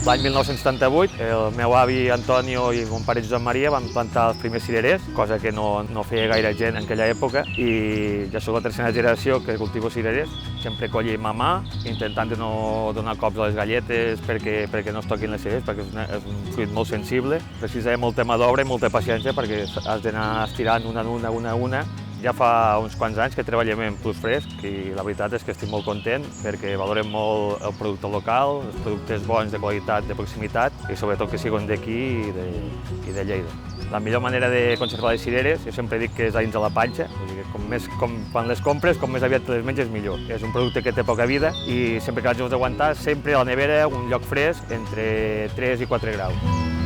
L'any 1978, el meu avi Antonio i mon pare Josep Maria van plantar els primers cirerers, cosa que no feia gaire gent en aquella època, i ja sóc la tercera generació que cultivo cirerers. Sempre collim a mà, intentant de no donar cops a les galletes perquè no es toquin les cirerers, perquè és un fruit molt sensible. Precisa molta mà d'obra i molta paciència perquè has d'anar estirant una a una. Ja fa uns quants anys que treballem en Plus Fresc i la veritat és que estic molt content perquè valorem molt el producte local, els productes bons de qualitat, de proximitat i sobretot que siguin d'aquí i de Lleida. La millor manera de conservar les cireres, jo sempre dic que és a dins de la panxa, quan les compres, com més aviat les menges millor. És un producte que té poca vida i sempre que l'has d'aguantar, sempre a la nevera un lloc fresc entre 3 i 4 graus.